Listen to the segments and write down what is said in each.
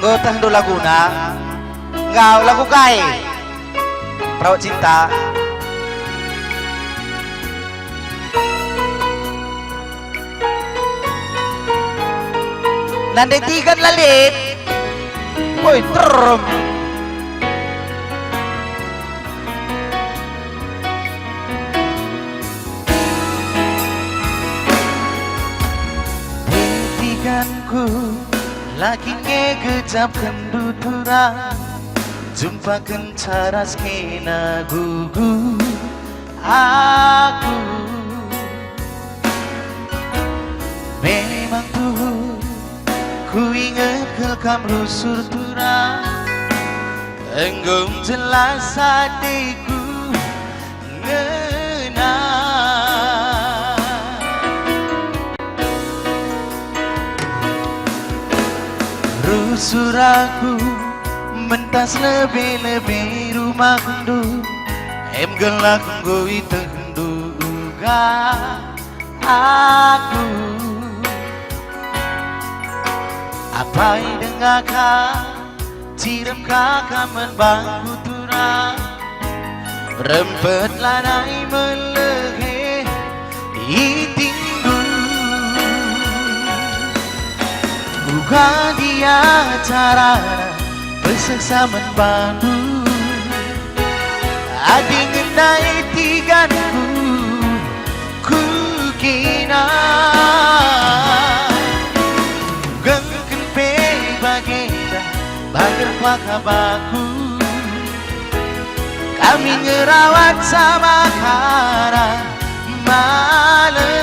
Ngutang do laguna ngau lagu kai Perawat cinta. Nandai tigan lalit woi terum ku lagi ngegejap kenduturan jumpa kencara skena gugu aku memang tuh ku inget kelkam rusur turang enggum jelas hatiku suraku mentas lebih-lebih rumah kendu em gelak ngui tenduga aku apa yang dengarkan ciram kakak membangku turang rempet lanai melehe itinggu bukan dia cara berseksa membantu adik ngendai tiganku ku kina gengken pe bagenda bager kabaku kami ngerawat sama kara malam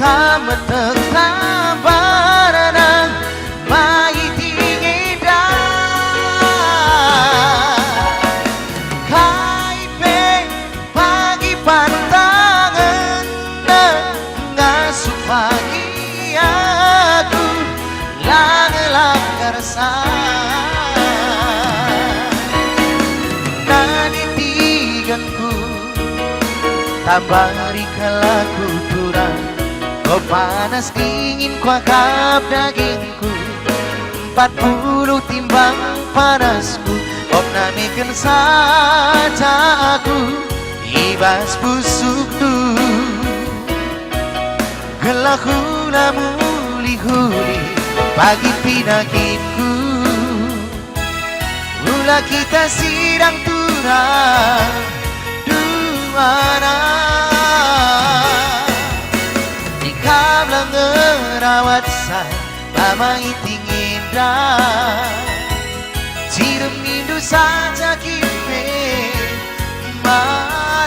kamu tetap barana bayi dingin kaipe pagi pantangan ngasuh pagi aku lang-lang nani tiganku tabari kalaku turang kau panas dingin kuakap dagingku 40 timbang panasku kau namikan saja aku ibas busuk tu gelak hula muli-huli pagi pinakitku hula kita sidang turang duana kablang ngerawat saya mama iting indah cirum indu saja kipe malam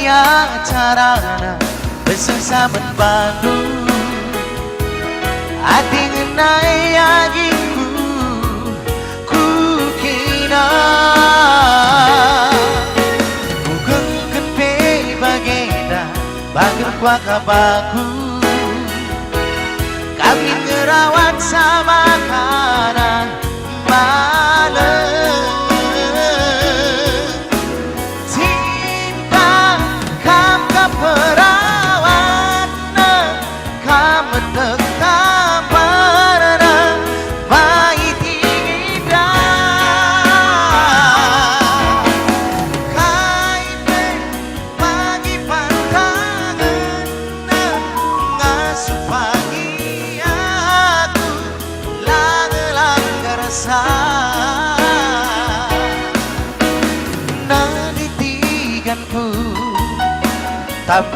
dia carana bersama membantu hati ngenai agingku ku kina bukan kenpe bagenda bager kuakabaku kami ngerawat sama kana malam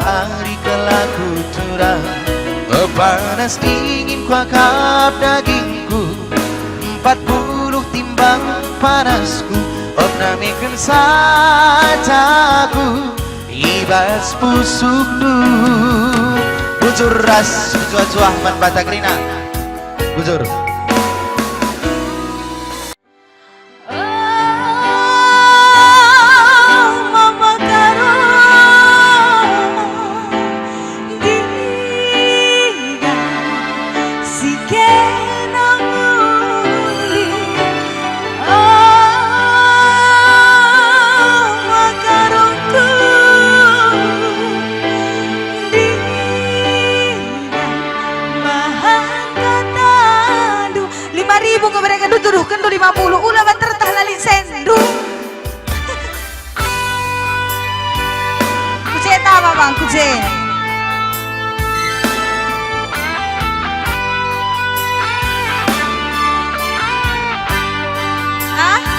hari kelaku curang panas dingin kuakap dagingku 40 tim timbang panasku ornamikeun sajaku ibas pusukku bujur ras cuah-cuah man batagrina bujur tuduhkan 50 ulah banter tah lali sendu kuje apa bang kuje hah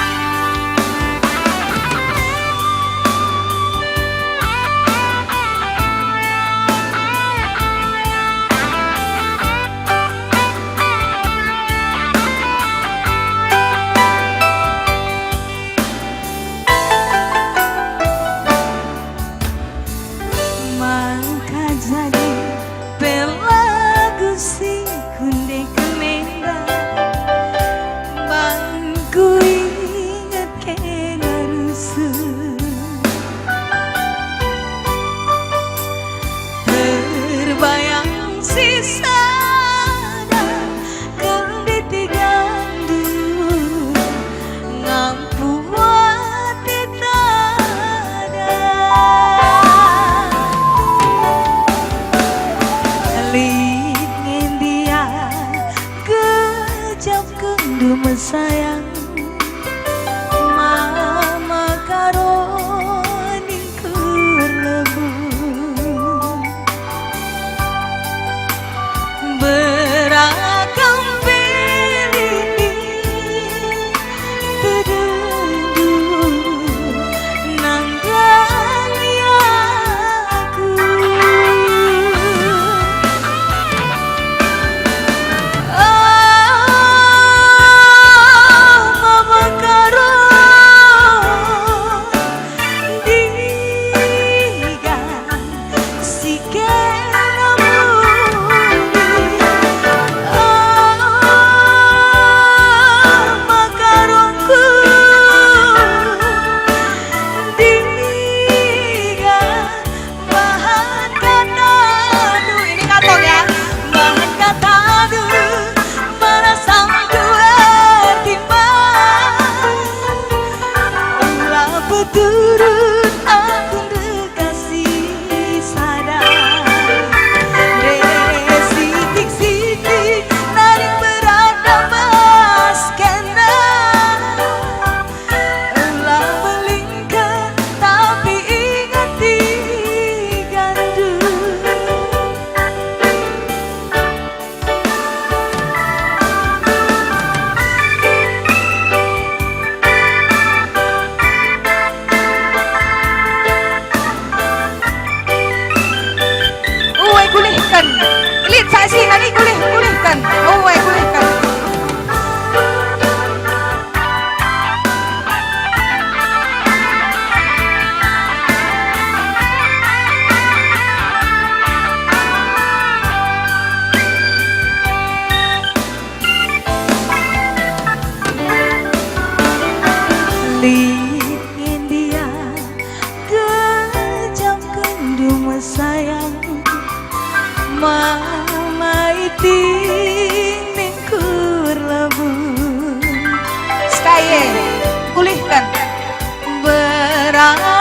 sayang mama karoni kurlebu beragam pilih terdendu nanggali aku Lihat saya sih hari gulihkan. Oh, gulihkan. Lihat dia kejam kendung sayang. Mama iting ningkur lebu Skaye, pulihkan berang